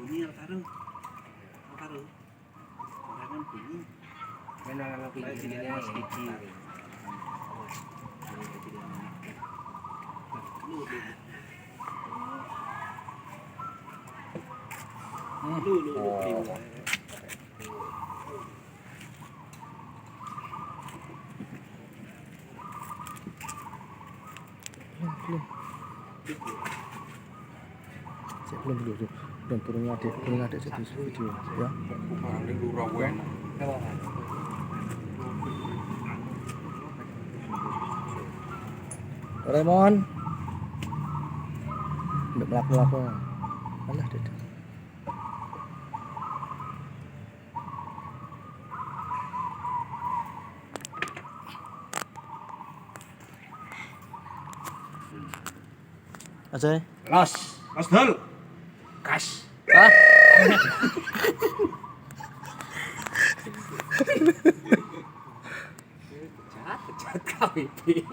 bunyi karo karo kan bunyi menang video sedikit belum turun ada jadi video ya. Raymond nggak melaku alah deh. Aja los dul kas ah jahat kau ini